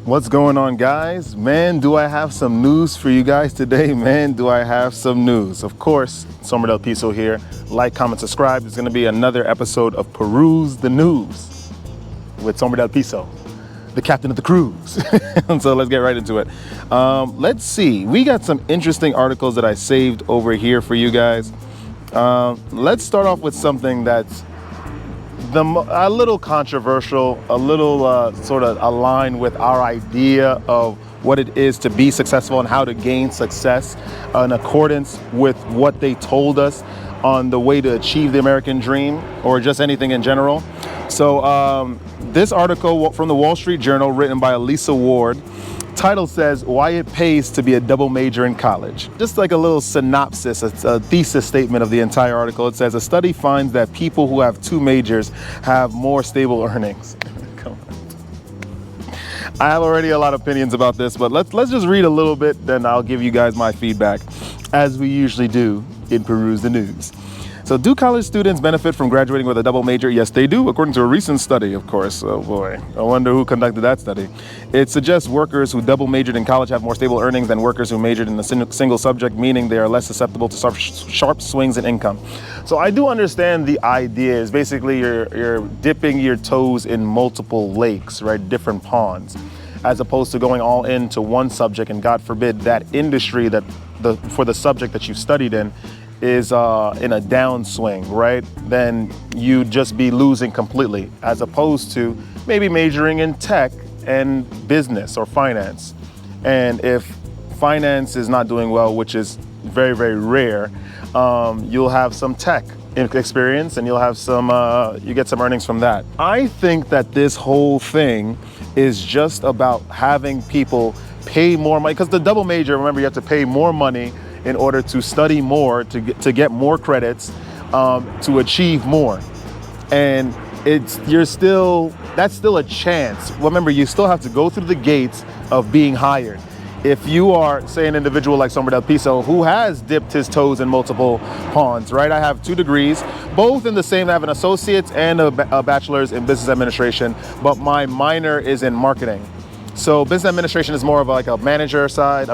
What's going on, guys? Man, do I have some news for you guys today? Man, do I have some news. Of course, Somer Del Piso here. Like, comment, subscribe. There's going to be another episode of Peruse the News with Somer Del Piso, the captain of the cruise. And so let's get right into it. Let's see. We got some interesting articles that I saved over here for you guys. Let's start off with something that's a little controversial, a little sort of aligned with our idea of what it is to be successful and how to gain success in accordance with what they told us on the way to achieve the American dream, or just anything in general. So this article from the Wall Street Journal, written by Elisa Ward, title says, "Why It Pays to Be a Double Major in College." Just like a little synopsis, a thesis statement of the entire article. It says, a study finds that people who have two majors have more stable earnings. Come on. I have already a lot of opinions about this, but let's just read a little bit, then I'll give you guys my feedback, as we usually do in Peruse the News. So, do college students benefit from graduating with a double major? Yes, they do, according to a recent study, of course. Oh boy, I wonder who conducted that study. It suggests workers who double majored in college have more stable earnings than workers who majored in a single subject, meaning they are less susceptible to sharp swings in income. So I do understand the idea is basically you're dipping your toes in multiple lakes, right? Different ponds, as opposed to going all into one subject, and God forbid that industry for the subject that you studied in is in a downswing, right? Then you'd just be losing completely, as opposed to maybe majoring in tech and business or finance. And if finance is not doing well, which is very, very rare, you'll have some tech experience and you'll have some, you get some earnings from that. I think that this whole thing is just about having people pay more money, because the double major, remember, you have to pay more money in order to study more, to get more credits, to achieve more. And that's still a chance. Remember, you still have to go through the gates of being hired. If you are, say, an individual like Somer Del Piso, who has dipped his toes in multiple ponds, right? I have 2 degrees, both in the same. I have an associate's and a bachelor's in business administration, but my minor is in marketing. So business administration is more of like a management side.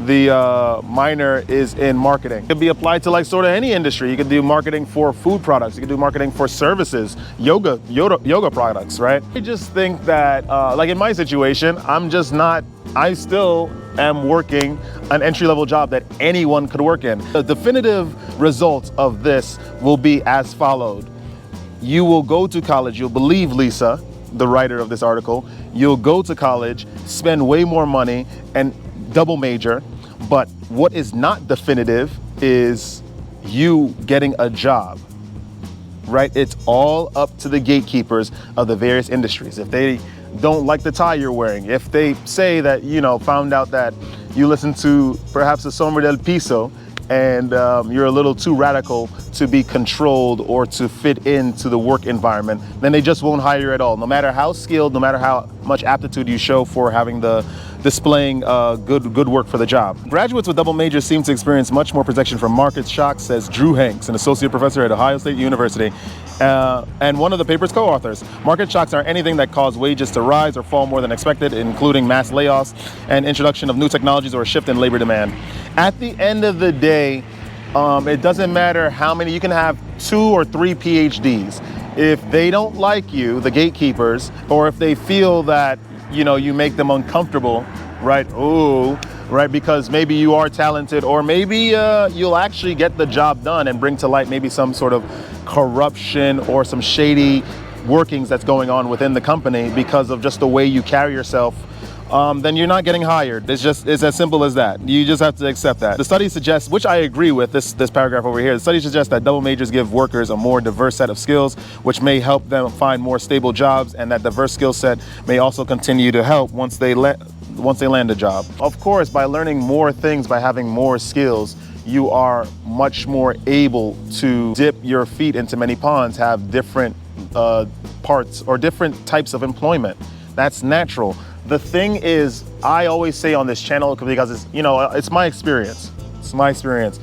The minor is in marketing. It could be applied to like sort of any industry. You could do marketing for food products. You could do marketing for services, yoga products, right? I just think that, like in my situation, I still am working an entry-level job that anyone could work in. The definitive results of this will be as followed. You will go to college, you'll believe Lisa, the writer of this article, you'll go to college, spend way more money, and double major. But what is not definitive is you getting a job, right? It's all up to the gatekeepers of the various industries. If they don't like the tie you're wearing, if they say that, found out that you listen to perhaps a Somer Del Piso and you're a little too radical to be controlled or to fit into the work environment, then they just won't hire you at all. No matter how skilled, no matter how much aptitude you show for displaying good work for the job. Graduates with double majors seem to experience much more protection from market shocks, says Drew Hanks, an associate professor at Ohio State University, and one of the paper's co-authors. Market shocks are anything that cause wages to rise or fall more than expected, including mass layoffs and introduction of new technologies or a shift in labor demand. At the end of the day, it doesn't matter how many, you can have 2 or 3 PhDs. If they don't like you, the gatekeepers, or if they feel that you make them uncomfortable, right? Because maybe you are talented, or maybe you'll actually get the job done and bring to light maybe some sort of corruption or some shady workings that's going on within the company because of just the way you carry yourself. Then you're not getting hired. It's as simple as that. You just have to accept that. The study suggests, which I agree with, this paragraph over here, the study suggests that double majors give workers a more diverse set of skills, which may help them find more stable jobs, and that diverse skill set may also continue to help once they land a job. Of course, by learning more things, by having more skills, you are much more able to dip your feet into many ponds, have different parts or different types of employment. That's natural. The thing is, I always say on this channel, because it's my experience. It's my experience.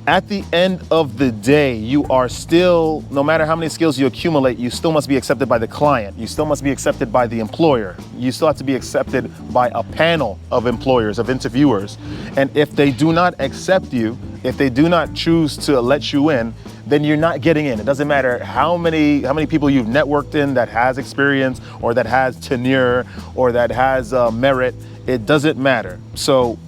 At the end of the day, you are still, no matter how many skills you accumulate, you still must be accepted by the client. You still must be accepted by the employer. You still have to be accepted by a panel of employers, of interviewers. And if they do not accept you, if they do not choose to let you in, then you're not getting in. It doesn't matter how many people you've networked in that has experience or that has tenure or that has merit. It doesn't matter. So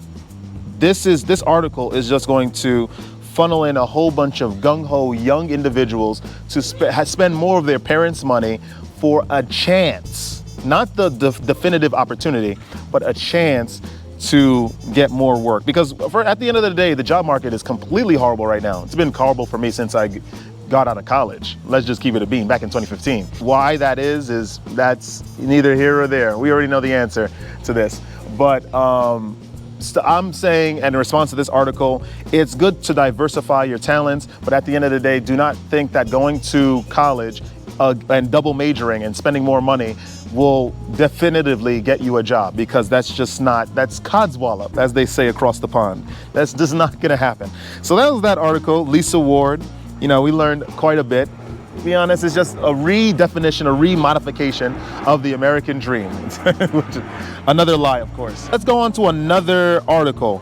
this article is just going to funnel in a whole bunch of gung-ho young individuals to spend more of their parents' money for a chance, not the definitive opportunity, but a chance to get more work. Because at the end of the day, the job market is completely horrible right now. It's been horrible for me since I got out of college. Let's just keep it a bean, back in 2015. Why that is that's neither here or there. We already know the answer to this. But I'm saying, and in response to this article, it's good to diversify your talents, but at the end of the day, do not think that going to college and double majoring and spending more money will definitively get you a job, because that's codswallop, as they say across the pond. That's just not gonna happen. So that was that article, Lisa Ward. You know, we learned quite a bit. To be honest, it's just a redefinition, a remodification of the American dream. Which is another lie, of course. Let's go on to another article.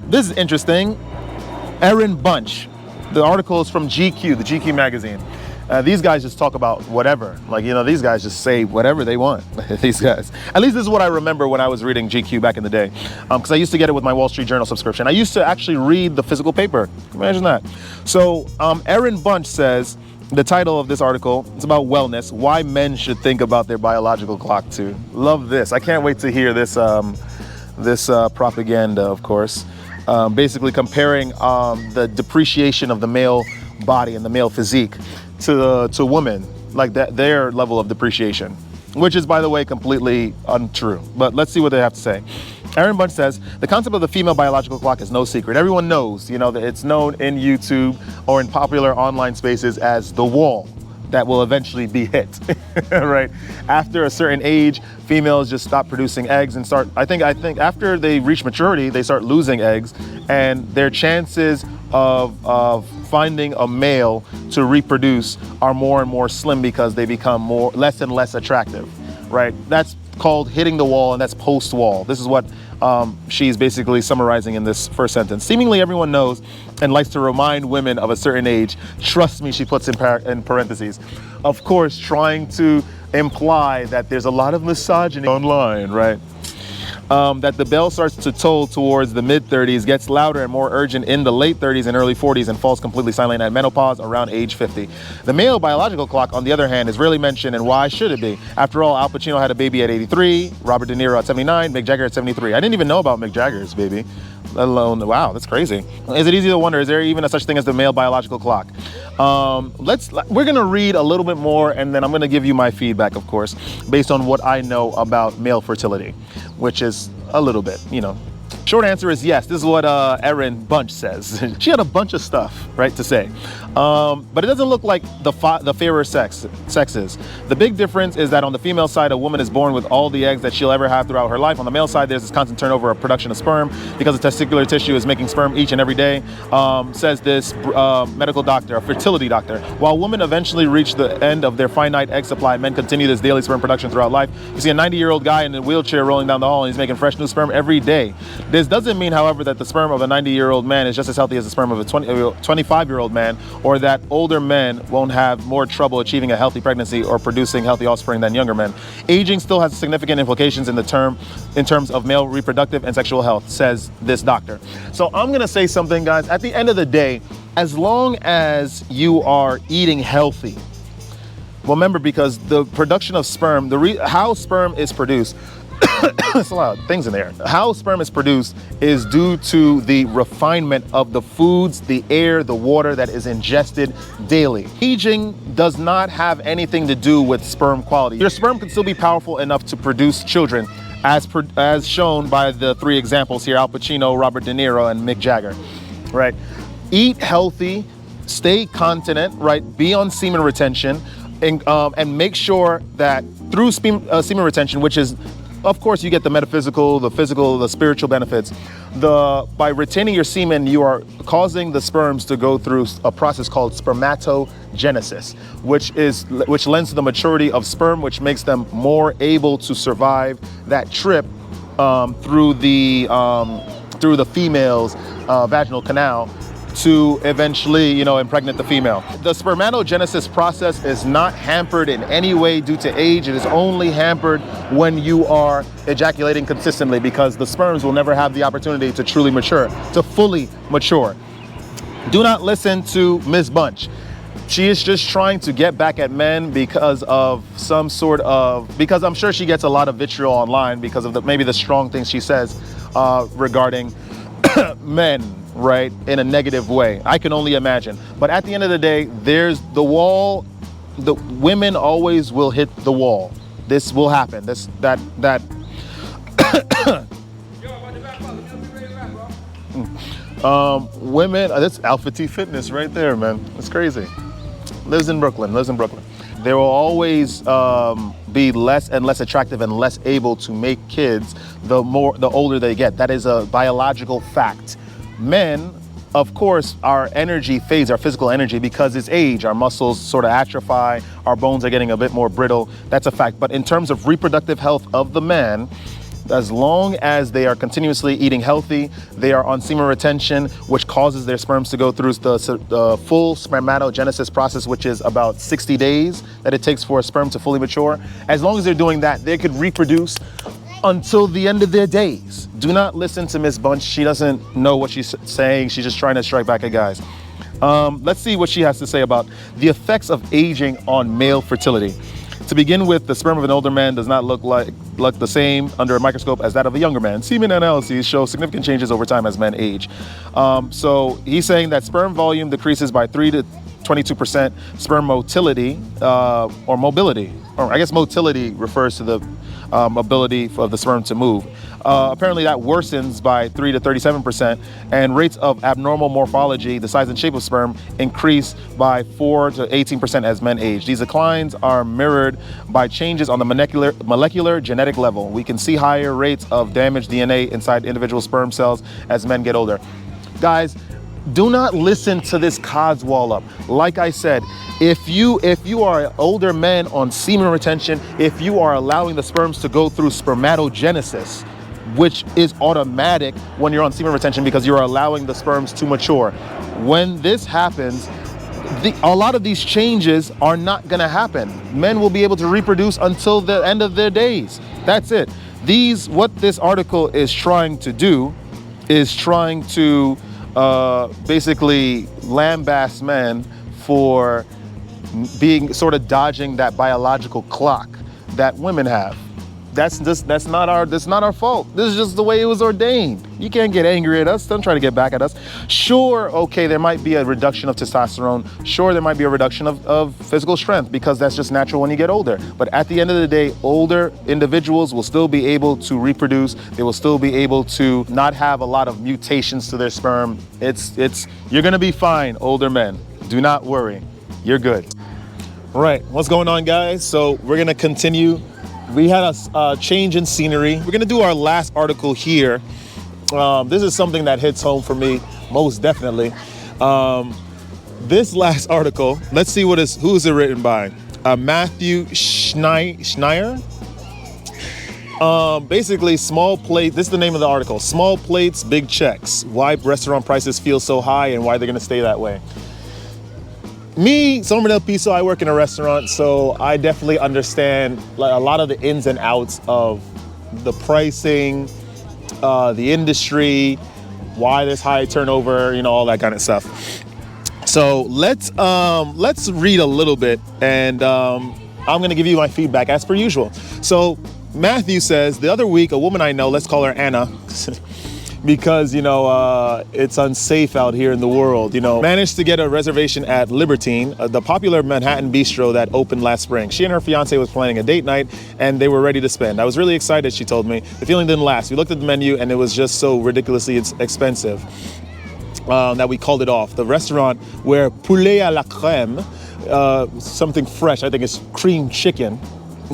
This is interesting. Erin Bunch. The article is from GQ, the GQ magazine. These guys just talk about whatever. Like, you know, these guys just say whatever they want. These guys. At least this is what I remember when I was reading GQ back in the day. Because I used to get it with my Wall Street Journal subscription. I used to actually read the physical paper. Imagine that. So Erin Bunch says, the title of this article is about wellness, why men should think about their biological clock too. Love this. I can't wait to hear this propaganda, of course. Basically comparing the depreciation of the male body and the male physique to women, like their level of depreciation, which is, by the way, completely untrue. But let's see what they have to say. Erin Bunch says, the concept of the female biological clock is no secret. Everyone knows, you know, that it's known in YouTube or in popular online spaces as the wall that will eventually be hit, right? After a certain age, females just stop producing eggs and start, I think after they reach maturity, they start losing eggs, and their chances of finding a male to reproduce are more and more slim because they become less and less attractive, right? That's called hitting the wall, and that's post-wall. This is what she's basically summarizing in this first sentence. Seemingly everyone knows and likes to remind women of a certain age. Trust me, she puts in parentheses. Of course, trying to imply that there's a lot of misogyny online, right? That the bell starts to toll towards the mid-30s, gets louder and more urgent in the late 30s and early 40s, and falls completely silent at menopause around age 50. The male biological clock, on the other hand, is rarely mentioned, and why should it be? After all, Al Pacino had a baby at 83, Robert De Niro at 79, Mick Jagger at 73. I didn't even know about Mick Jagger's baby, let alone, wow, that's crazy. Is it easy to wonder, is there even a such thing as the male biological clock? We're gonna read a little bit more, and then I'm gonna give you my feedback, of course, based on what I know about male fertility, which is a little bit, you know. Short answer is yes. This is what Erin Bunch says. She had a bunch of stuff, right, to say. But it doesn't look like the fairer sexes. The big difference is that on the female side, a woman is born with all the eggs that she'll ever have throughout her life. On the male side, there's this constant turnover of production of sperm because the testicular tissue is making sperm each and every day, says this medical doctor, a fertility doctor. While women eventually reach the end of their finite egg supply, men continue this daily sperm production throughout life. You see a 90-year-old guy in a wheelchair rolling down the hall, and he's making fresh new sperm every day. This doesn't mean, however, that the sperm of a 90-year-old man is just as healthy as the sperm of a 25-year-old man, or that older men won't have more trouble achieving a healthy pregnancy or producing healthy offspring than younger men. Aging still has significant implications in terms of male reproductive and sexual health, says this doctor. So I'm gonna say something, guys. At the end of the day, as long as you are eating healthy, remember, because the production of sperm, how sperm is produced, there's a lot of things in there. How sperm is produced is due to the refinement of the foods, the air, the water that is ingested daily. Aging does not have anything to do with sperm quality. Your sperm can still be powerful enough to produce children, as shown by the three examples here: Al Pacino, Robert De Niro, and Mick Jagger, right? Eat healthy, stay continent, right? Be on semen retention, and make sure that through semen retention, which is of course, you get the metaphysical, the physical, the spiritual benefits. By retaining your semen, you are causing the sperms to go through a process called spermatogenesis, which lends to the maturity of sperm, which makes them more able to survive that trip through the female's vaginal canal to eventually, impregnate the female. The spermatogenesis process is not hampered in any way due to age. It is only hampered when you are ejaculating consistently, because the sperms will never have the opportunity to truly mature, to fully mature. Do not listen to Miss Bunch. She is just trying to get back at men because I'm sure she gets a lot of vitriol online because of maybe the strong things she says regarding men, right, in a negative way. I can only imagine. But at the end of the day, there's the wall. The women always will hit the wall. This will happen. Women, that's Alpha T Fitness right there, man. It's crazy. Lives in Brooklyn. They will always be less and less attractive and less able to make kids the older they get. That is a biological fact. Men, of course, our energy fades, our physical energy, because it's age. Our muscles sort of atrophy, our bones are getting a bit more brittle. That's a fact. But in terms of reproductive health of the man, as long as they are continuously eating healthy, they are on semen retention, which causes their sperms to go through the full spermatogenesis process, which is about 60 days that it takes for a sperm to fully mature. As long as they're doing that, they could reproduce until the end of their days. Do not listen to Miss Bunch. She doesn't know what she's saying. She's just trying to strike back at guys. Let's see what she has to say about the effects of aging on male fertility. To begin with, the sperm of an older man does not look the same under a microscope as that of a younger man. Semen analyses show significant changes over time as men age. So he's saying that sperm volume decreases by 3 to 22%. Sperm motility, or mobility, or I guess motility refers to the ability of the sperm to move. Apparently that worsens by 3 to 37%, and rates of abnormal morphology, the size and shape of sperm, increase by 4 to 18% as men age. These declines are mirrored by changes on the molecular genetic level. We can see higher rates of damaged DNA inside individual sperm cells as men get older. Guys, do not listen to this codswallop. Like I said, if you are an older man on semen retention, if you are allowing the sperms to go through spermatogenesis, which is automatic when you're on semen retention because you're allowing the sperms to mature. When this happens, a lot of these changes are not gonna happen. Men will be able to reproduce until the end of their days. That's it. What this article is trying to do is trying to basically lambaste men for being sort of dodging that biological clock that women have. That's not our fault. This is just the way it was ordained. You can't get angry at us. Don't try to get back at us. Sure, okay, there might be a reduction of testosterone. Sure, there might be a reduction of physical strength, because that's just natural when you get older. But at the end of the day, older individuals will still be able to reproduce. They will still be able to not have a lot of mutations to their sperm. You're gonna be fine, older men. Do not worry. You're good. Right, what's going on, guys? So we're gonna continue. We had a change in scenery. We're gonna do our last article here. This is something that hits home for me, most definitely. This last article, let's see who is it written by? Matthew Schneier. Basically, small plate, this is the name of the article. Small plates, big checks. Why restaurant prices feel so high and why they're gonna stay that way. Me, Sombra del Piso, I work in a restaurant, so I definitely understand a lot of the ins and outs of the pricing, the industry, why there's high turnover, all that kind of stuff. So let's read a little bit, and I'm gonna give you my feedback as per usual. So Matthew says, the other week, a woman I know, let's call her Anna, because, it's unsafe out here in the world, managed to get a reservation at Libertine, the popular Manhattan bistro that opened last spring. She and her fiance was planning a date night, and they were ready to spend. I was really excited, she told me. The feeling didn't last. We looked at the menu, and it was just so ridiculously expensive that we called it off. The restaurant, where poulet à la crème, something fresh, I think it's cream chicken,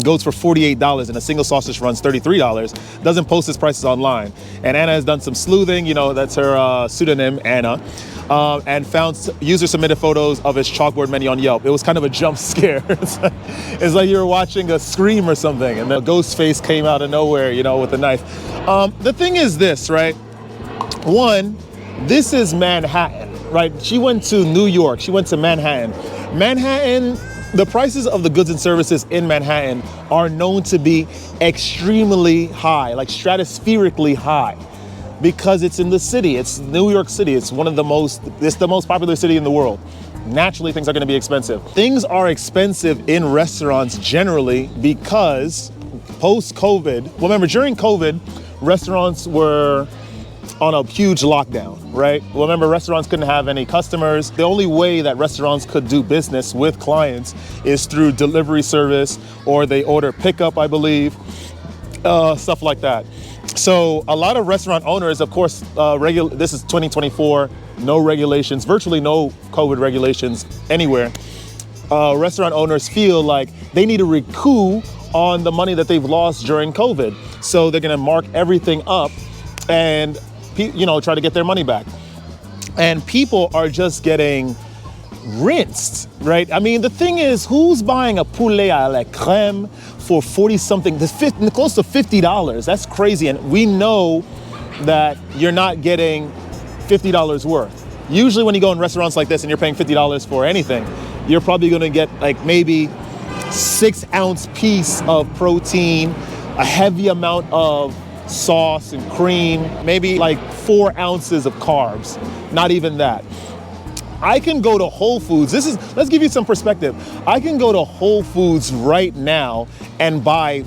goes for $48 and a single sausage runs $33, doesn't post his prices online. And Anna has done some sleuthing, you know, that's her pseudonym, Anna, and found user submitted photos of his chalkboard menu on Yelp. It was kind of a jump scare. It's like you were watching a Scream or something, and the ghost face came out of nowhere, you know, with a knife. The thing is this, right? One, this is Manhattan, right? She went to New York, she went to Manhattan. Manhattan, the prices of the goods and services in Manhattan are known to be extremely high, like stratospherically high, because it's in the city. It's New York City. It's it's the most popular city in the world. Naturally, things are going to be expensive. Things are expensive in restaurants generally because post-COVID, remember during COVID, restaurants were on a huge lockdown, right? Well, remember, restaurants couldn't have any customers. The only way that restaurants could do business with clients is through delivery service, or they order pickup, I believe, stuff like that. So a lot of restaurant owners, of course, this is 2024, no regulations, virtually no COVID regulations anywhere. Restaurant owners feel like they need to recoup on the money that they've lost during COVID. So they're gonna mark everything up and, you know, try to get their money back. And people are just getting rinsed, right? I mean, the thing is, who's buying a poulet à la crème for 40-something, close to $50? That's crazy. And we know that you're not getting $50 worth. Usually when you go in restaurants like this and you're paying $50 for anything, you're probably gonna get like maybe 6-ounce piece of protein, a heavy amount of sauce and cream, maybe like 4 ounces of carbs, not even that. I can go to Whole Foods. Let's give you some perspective. I can go to Whole Foods right now and buy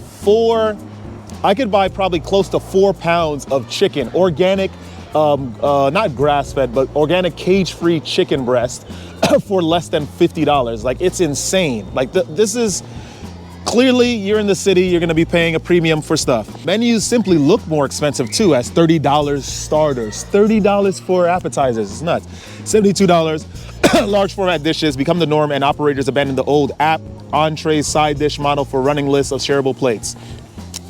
I could buy probably close to 4 pounds of chicken, organic, not grass-fed, but organic cage-free chicken breast for less than $50. Like, it's insane. Like, this is, clearly, you're in the city, you're gonna be paying a premium for stuff. Menus simply look more expensive too, as $30 starters, $30 for appetizers, it's nuts. $72, large format dishes become the norm, and operators abandon the old app, entrees, side dish model for running lists of shareable plates.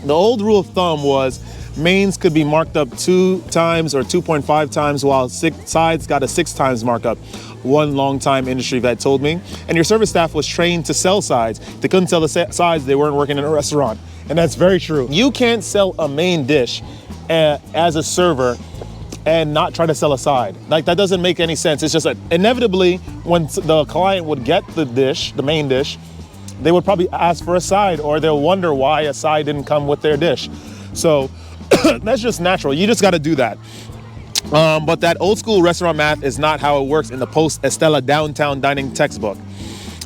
The old rule of thumb was mains could be marked up 2 times or 2.5 times, while sides got a 6 times markup. One longtime industry vet told me. And your service staff was trained to sell sides. If they couldn't sell the sides, they weren't working in a restaurant. And that's very true. You can't sell a main dish as a server and not try to sell a side. Like, that doesn't make any sense. It's just that inevitably, when the client would get the dish, the main dish, they would probably ask for a side, or they'll wonder why a side didn't come with their dish. So that's just natural. You just got to do that. But that old school restaurant math is not how it works in the post-Estella downtown dining textbook.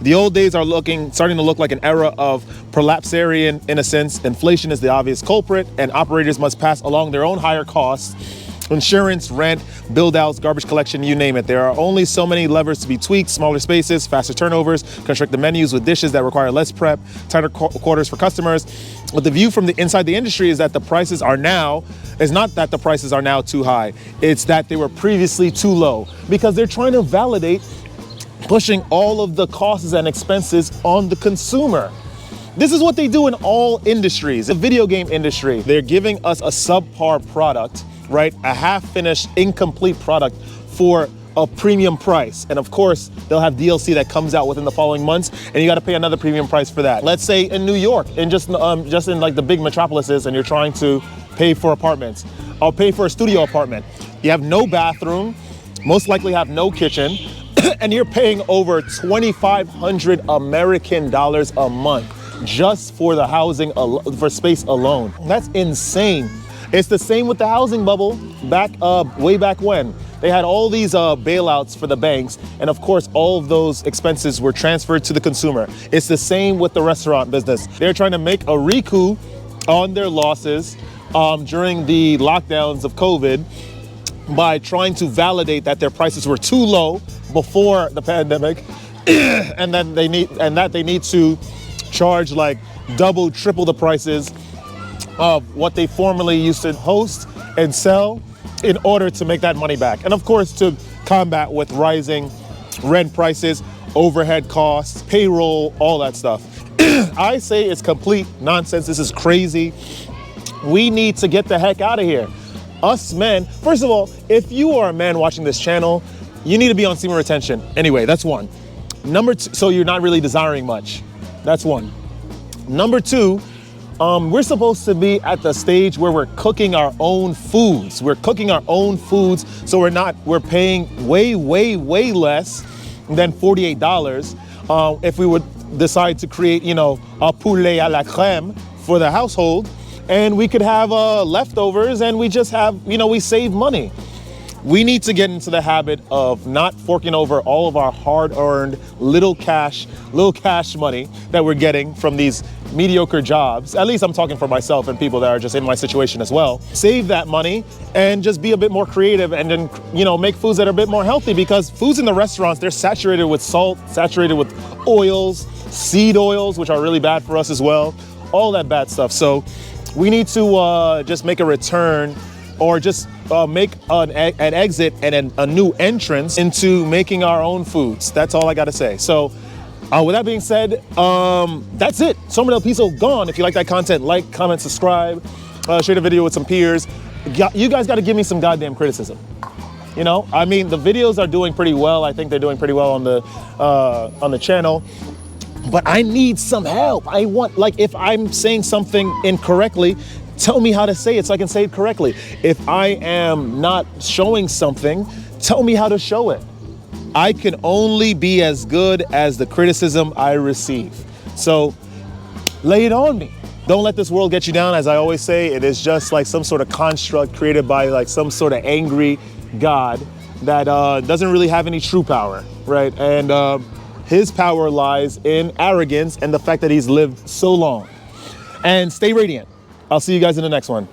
The old days are starting to look like an era of prolapsarian innocence. Inflation is the obvious culprit, and operators must pass along their own higher costs. Insurance, rent, build-outs, garbage collection, you name it. There are only so many levers to be tweaked: smaller spaces, faster turnovers, constrict the menus with dishes that require less prep, tighter quarters for customers. But the view from the inside the industry is that the prices are now, it's not that the prices are now too high, it's that they were previously too low, because they're trying to validate pushing all of the costs and expenses on the consumer. This is what they do in all industries. The video game industry, they're giving us a subpar product, right? A half-finished, incomplete product for a premium price. And of course, they'll have DLC that comes out within the following months, and you got to pay another premium price for that. Let's say in New York, and just in like the big metropolises, and you're trying to pay for apartments, or pay for a studio apartment. You have no bathroom, most likely have no kitchen, and you're paying over 2,500 American dollars a month just for the housing, for space alone. That's insane. It's the same with the housing bubble way back when. They had all these bailouts for the banks, and of course all of those expenses were transferred to the consumer. It's the same with the restaurant business. They're trying to make a recoup on their losses during the lockdowns of COVID by trying to validate that their prices were too low before the pandemic, and then they need to charge like double, triple the prices of what they formerly used to host and sell in order to make that money back. And of course, to combat with rising rent prices, overhead costs, payroll, all that stuff. I say it's complete nonsense. This is crazy. We need to get the heck out of here. Us men, first of all, if you are a man watching this channel, you need to be on semen retention. Anyway, that's one. Number two, so you're not really desiring much. That's one. Number two, we're supposed to be at the stage where we're cooking our own foods. We're cooking our own foods, so we're paying way less than $48 if we would decide to create, you know, a poulet à la crème for the household, and we could have leftovers, and we just have, you know, we save money. We need to get into the habit of not forking over all of our hard-earned little cash money that we're getting from these mediocre jobs. At least I'm talking for myself and people that are just in my situation as well. Save that money and just be a bit more creative, and then, you know, make foods that are a bit more healthy, because foods in the restaurants, they're saturated with salt, saturated with oils, seed oils, which are really bad for us as well, all that bad stuff. So we need to just make a return, or just make an exit and a new entrance into making our own foods. That's all I gotta say. So with that being said, that's it. Somer del Piso gone. If you like that content, like, comment, subscribe, share the video with some peers. You guys gotta give me some goddamn criticism. You know, I mean, the videos are doing pretty well. I think they're doing pretty well on the channel. But I need some help. I want, like, if I'm saying something incorrectly, tell me how to say it so I can say it correctly. If I am not showing something, tell me how to show it. I can only be as good as the criticism I receive. So lay it on me. Don't let this world get you down. As I always say, it is just like some sort of construct created by like some sort of angry God that doesn't really have any true power, right? And his power lies in arrogance and the fact that he's lived so long. And stay radiant. I'll see you guys in the next one.